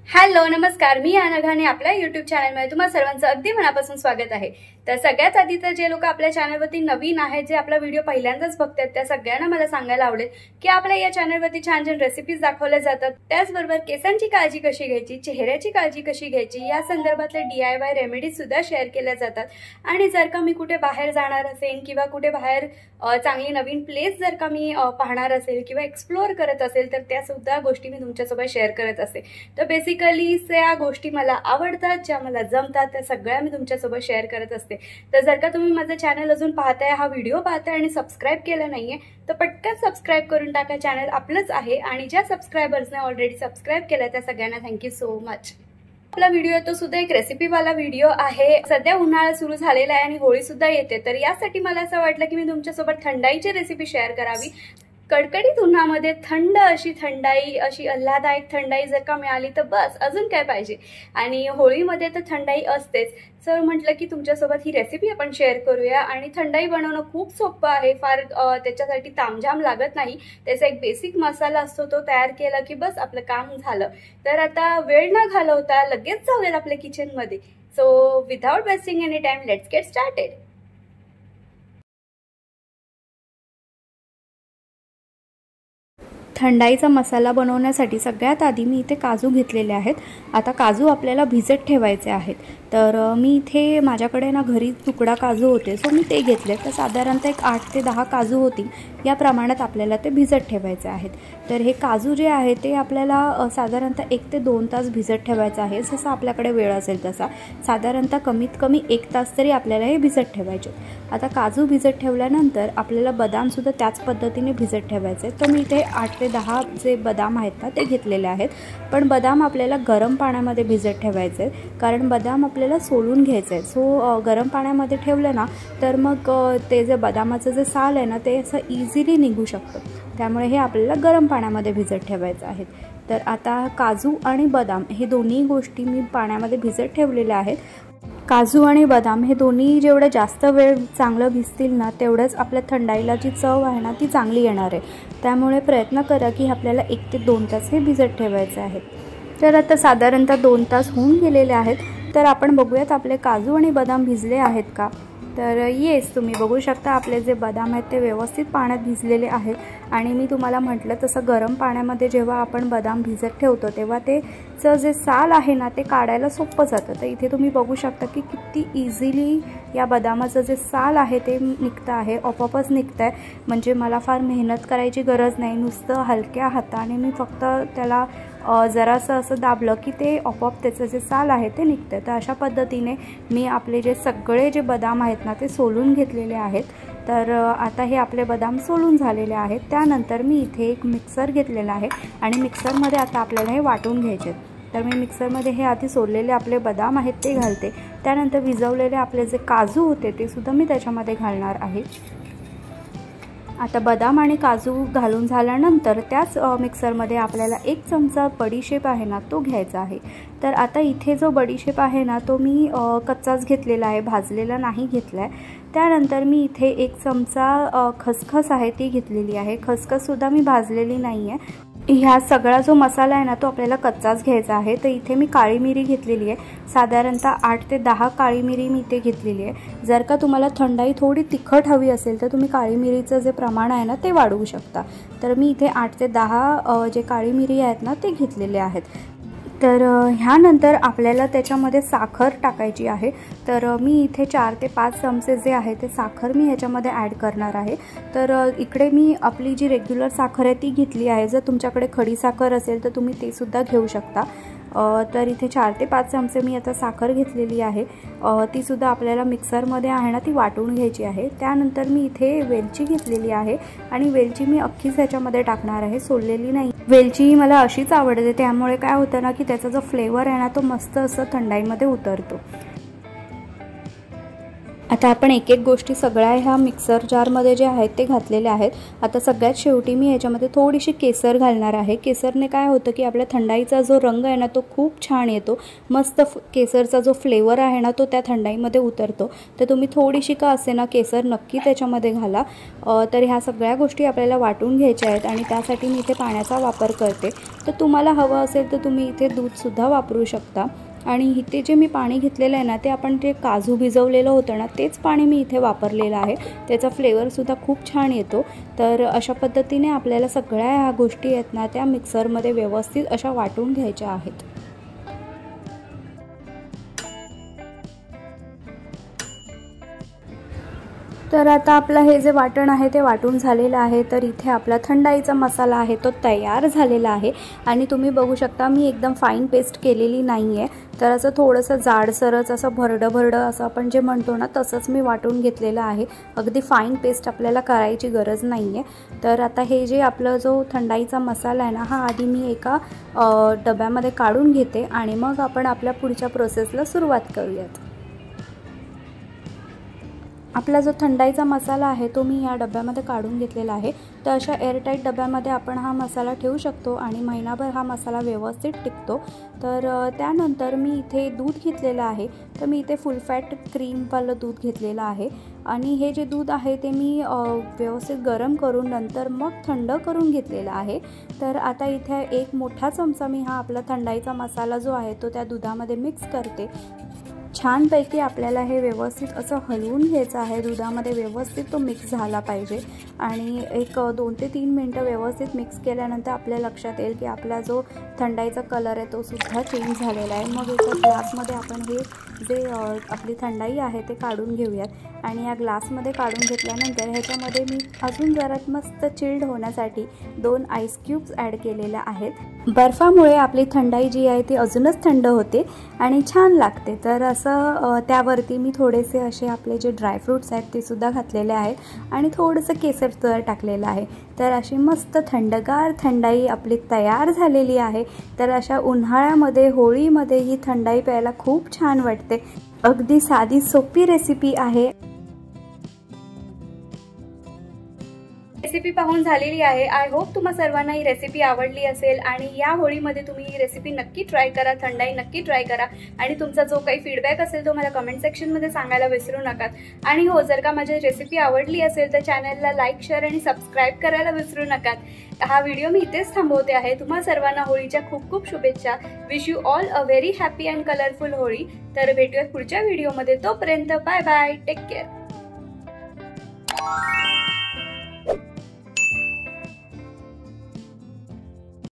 Hello नमस्कार, मी अनघाने आपल्या YouTube चॅनलमध्ये तुम्हा सर्वांचं अगदी मनापासून स्वागत आहे। तर सगळ्यात आधी तर जे लोक आपल्या चॅनलवरती नवीन आहेत, जे आपला व्हिडिओ पहिल्यांदाच बघतात, त्या सगळ्यांना मला सांगायला आवडेल की आपल्या या चॅनलवरती छान छान रेसिपीज दाखवल्या जातात। त्याचबरोबर केसांची काळजी कशी घ्यायची, चेहऱ्याची काळजी कशी घ्यायची या संदर्भातले DIY रेमेडीज सुद्धा शेअर केल्या जातात। आणि जर का मी कुठे बाहेर जाणार असेल किंवा कुठे बाहेर चांगली नवीन प्लेस जर का मी पाहणार असेल किंवा एक्सप्लोर करत असेल तर त्या सुद्धा गोष्टी मी तुमच्यासोबत शेअर करत असते। तर बेसिकली त्या गोष्टी मला आवडतात, ज्या मला जमतात, त्या सगळ्या मी तुमच्यासोबत शेअर करत असते। तर जर का तुम्ही माझं चॅनल अजून पाहताय, हा व्हिडिओ पाहताय आणि सबस्क्राइब केलं नाहीये तर पटकन सबस्क्राइब करून टाका। चॅनल आपलंच आहे आणि ज्या सबस्क्रायबर्सने ऑलरेडी सबस्क्राइब केलं त्या सगळ्यांना थँक्यू सो मच। आपला व्हिडिओ तो सुद्धा एक रेसिपी वाला व्हिडिओ आहे। सध्या उन्हाळा सुरू झालेला आहे आणि होळी सुद्धा येते, तर यासाठी मला असं वाटलं की मी तुमच्यासोबत थंडाईची रेसिपी शेअर करावी। कडकडीत उन्हामध्ये थंड अशी थंडाई, अशी आल्हाददायक थंडाई जर का मिळाली तर बस अजून काय पाहिजे। आणि होळीमध्ये तर थंडाई असतेच, तर म्हटलं की तुमच्यासोबत ही रेसिपी आपण शेअर करूया। आणि थंडाई बनवणं खूप सोपं आहे, फार त्याच्यासाठी तामझाम लागत नाही। त्याचा एक बेसिक मसाला असतो, तो तयार केला की बस आपलं काम झालं। तर आता वेळ न घालवता लगेच जाऊयात आपल्या किचनमध्ये। So without wasting any time, let's get started. थंडाईचा मसाला बनवण्यासाठी सगळ्यात आधी मी इथे काजू घेतलेले आहेत। आता काजू आपल्याला भिजत ठेवायचे आहेत, तर मी इथे माझ्याकडे ना घरी तुकडा काजू होते, सो मी ते घेतले। तर साधारणतः एक 8 ते 10 काजू होतील या प्रमाणात आपल्याला ते भिजत ठेवायचे आहेत। तर हे काजू जे आहे ते आपल्याला साधारणतः 1 ते 2 तास भिजत ठेवायचं आहे, जसं आपल्याकडे वेळ असेल तसा। साधारणतः कमीत कमी 1 तास तरी आपल्याला हे भिजत ठेवायचे। आता काजू भिजत ठेवल्यानंतर आपल्याला बदामसुद्धा त्याच पद्धतीने भिजत ठेवायचे। तर मी इथे 8 ते 10 जे बदाम आहेत ना ते घेतलेले आहेत, पण बदाम आपल्याला गरम पाण्यामध्ये भिजत ठेवायचे, कारण बदाम आपल्याला सोलून घ्यायचं आहे। सो गरम पाण्यामध्ये ठेवलं ना तर मग ते जे बदामाचं जे साल आहे ना ते असं इझिली निघू शकतं, त्यामुळे हे आपल्याला गरम पाण्यामध्ये भिजत ठेवायचं आहे। तर आता काजू आणि बदाम हे दोन्ही गोष्टी मी पाण्यामध्ये भिजत ठेवलेल्या आहेत। काजू आणि बदाम हे दोन्ही जेवढं जास्त वेळ चांगलं भिजतील ना तेवढंच आपल्या थंडाईला जी चव आहे ना ती चांगली येणार आहे। त्यामुळे प्रयत्न करा की आपल्याला 1 ते 2 तास हे भिजत ठेवायचे आहेत। तर आता साधारणतः 2 तास होऊन गेलेले आहेत, तर आपण बघूयात आपले काजू आणि बदाम भिजले आहेत का। तर येस, तुम्ही बघू शकता आपले जे बदाम आहेत ते व्यवस्थित पाण्यात भिजलेले आहेत। आणि मी तुम्हाला म्हटलं तसं गरम पाण्यामध्ये जेव्हा आपण बदाम भिजत ठेवतो तेव्हा तेचं जे साल आहे ना ते काढायला सोपं जातं। तर इथे तुम्ही बघू शकता की किती इझिली या बदामाचं जे साल आहे ते निघतं आहे, आपोआपच निघतं आहे। म्हणजे मला फार मेहनत करायची गरज नाही, नुसतं हलक्या हाताने मी फक्त त्याला जरासं असं दाबलं की ते आपोआप त्याचं जे साल आहे ते निघतं। तर अशा पद्धतीने मी आपले जे सगळे जे बदाम आहेत ना ते सोलून घेतलेले आहेत। तर आता हे आपले बदाम सोलून झालेले आहेत। त्यानंतर मी इथे एक मिक्सर घेतलेला आहे आणि मिक्सरमध्ये आता आपल्याला हे वाटून घ्यायचे। तर मी मिक्सरमध्ये हे आधी सोललेले आपले बदाम आहेत ते घालते, त्यानंतर भिजवलेले आपले जे काजू होते ते सुद्धा मी त्याच्यामध्ये घालणार आहे। आता बदाम आणि काजू घालून झाल्यानंतर त्याच मिक्सरमध्ये आपल्याला 1 चमचा बडीशेप आहे ना तो घ्यायचा आहे। तर आता इथे जो बडीशेप आहे ना तो मी कच्चाच घेतलेला आहे, भाजलेला नाही घेतला आहे। त्यानंतर मी इथे 1 चमचा खसखस आहे ती घेतलेली आहे, खसखससुद्धा मी भाजलेली नाही आहे। ह्या सगळा जो मसाला आहे ना तो आपल्याला कच्चाच घ्यायचा आहे। तर इथे मी काळी मिरी घेतलेली आहे, साधारणतः 8 ते 10 काळी मिरी मी इथे घेतलेली आहे। जर का तुम्हाला थंडाई थोडी तिखट हवी असेल तर तुम्ही काळी मिरीचं जे प्रमाण आहे ना ते वाढवू शकता। तर मी इथे 8 ते 10 जे काळी मिरी आहेत ना ते घेतलेले आहेत। तर ह्यानंतर आपल्याला त्याच्यामध्ये साखर टाकायची आहे। तर मी इथे 4 ते 5 चमचे जे आहे ते साखर मी ह्याच्यामध्ये ॲड करणार आहे। तर इकडे मी आपली जी रेग्युलर साखर आहे ती घेतली आहे, जर तुमच्याकडे खडी साखर असेल तर तुम्ही ते सुद्धा घेऊ शकता। तर इथे 4 ते 5 चमचे मी आता साखर घेतलेली आहे, ती सुद्धा आपल्याला मिक्सरमध्ये आहे ना ती वाटून घ्यायची आहे। त्यानंतर मी इथे वेलची घेतलेली आहे आणि वेलची मी अख्खीच ह्याच्यामध्ये टाकणार आहे, सोललेली नाही। वेलची मला अशीच आवडते, त्यामुळे काय होतं ना की त्याचा जो फ्लेवर आहे ना तो मस्त असं थंडाईमध्ये उतरतो। आता आपण एक एक गोष्टी सगळ्या ह्या मिक्सर जारमध्ये जे आहेत ते घातलेले आहेत। आता सगळ्यात शेवटी मी याच्यामध्ये थोडीशी केसर घालणार आहे। केसरने काय होतं की आपल्या थंडाईचा जो रंग आहे ना तो खूप छान येतो, मस्त केसरचा जो फ्लेवर आहे ना तो त्या थंडाईमध्ये उतरतो। तर तुम्ही थोडीशी का असे ना केसर नक्की त्याच्यामध्ये घाला। तर ह्या सगळ्या गोष्टी आपल्याला वाटून घ्यायच्या आहेत आणि त्यासाठी मी इथे पाण्याचा वापर करते। तर तुम्हाला हवं असेल तर तुम्ही इथे दूधसुद्धा वापरू शकता। आणि इथे जे मी पाणी घेतलेलं आहे ना ते आपण जे काजू भिजवलेलं होतं ना तेच पाणी मी इथे वापरलेलं आहे। त्याचा फ्लेवरसुद्धा खूप छान येतो। तर अशा पद्धतीने आपल्याला सगळ्या ह्या गोष्टी आहेत ना त्या मिक्सरमध्ये व्यवस्थित अशा वाटून घ्यायच्या आहेत। तर आता आपलं हे जे वाटण आहे ते वाटून झालेलं आहे। तर इथे आपला थंडाईचा मसाला आहे तो तयार झालेला आहे आणि तुम्ही बघू शकता मी एकदम फाईन पेस्ट केलेली नाही आहे। तर असं थोडंसं जाडसरच असं भरडं असं आपण जे म्हणतो ना तसंच मी वाटून घेतलेलं आहे। अगदी फाईन पेस्ट आपल्याला करायची गरज नाही आहे। तर आता हे जे आपलं जो थंडाईचा मसाला आहे ना हा आधी मी एका डब्यामध्ये काढून घेते आणि मग आपण आपल्या पुढच्या प्रोसेसला सुरुवात करूयात। आपला जो थंडाईचा मसाला आहे तो मी या डब्यामध्ये काढून घेतलेला आहे। तर अशा एअरटाईट डब्यामध्ये आपण हा मसाला ठेवू शकतो आणि महिनाभर हा मसाला व्यवस्थित टिकतो। तर त्यानंतर मी इथे दूध घेतलेलं आहे। तर मी इथे फुल फॅट क्रीमवालं दूध घेतलेलं आहे आणि हे जे दूध आहे ते मी व्यवस्थित गरम करून नंतर मग थंड करून घेतलेलं आहे। तर आता इथे एक मोठा चमचा मी हा आपला थंडाईचा मसाला जो आहे तो त्या दुधामध्ये मिक्स करते। छानपैकी आपल्याला हे व्यवस्थित असं हलवून घ्यायचं आहे। दुधामध्ये व्यवस्थित तो मिक्स झाला पाहिजे आणि एक 2 ते 3 मिनटं व्यवस्थित मिक्स केल्यानंतर आपल्या लक्षात येईल की आपला जो थंडाईचा कलर आहे तो सुद्धा चेंज झालेला आहे। मग एका ग्लासमध्ये आपण हे जे आपली थंडाई आहे ते काढून घेऊयात आणि या ग्लासमध्ये काढून घेतल्यानंतर ह्याच्यामध्ये मी अजून जरा मस्त चिल्ड होण्यासाठी 2 आईस क्यूब्स ॲड केलेल्या आहेत। बर्फामुळे आपली थंडाई जी आहे ती अजूनच थंड होते आणि छान लागते। तर असं त्यावरती मी थोडेसे असे आपले जे ड्रायफ्रूट्स आहेत ते सुद्धा घातलेले आहेत आणि थोडंसं केसर टाकलेलं आहे। तर अशी मस्त थंडगार थंडाई आपली तयार झालेली आहे। तर अशा उन्हाळ्यामध्ये होळीमध्ये ही थंडाई प्यायला खूप छान वाटते। अगदी साधी सोपी रेसिपी आहे। रेसिपी पाहून झालेली आहे। आय होप तुम्हा सर्वांना ही रेसिपी आवडली असेल आणि या होळीमध्ये तुम्ही ही रेसिपी नक्की ट्राय करा, थंडाई नक्की ट्राय करा आणि तुमचा जो काही फीडबॅक असेल तो मला कमेंट सेक्शनमध्ये सांगायला विसरू नका। आणि हो, जर का माझी रेसिपी आवडली असेल तर चॅनलला लाईक, शेअर आणि सबस्क्राईब करायला विसरू नका। हा व्हिडिओ मी इथेच थांबवते आहे। तुम्हा सर्वांना होळीच्या खूप खूप शुभेच्छा। Wish you all a very happy and colourful Holi. तर भेटूयात पुढच्या व्हिडिओमध्ये, तोपर्यंत बाय बाय, टेक केअर।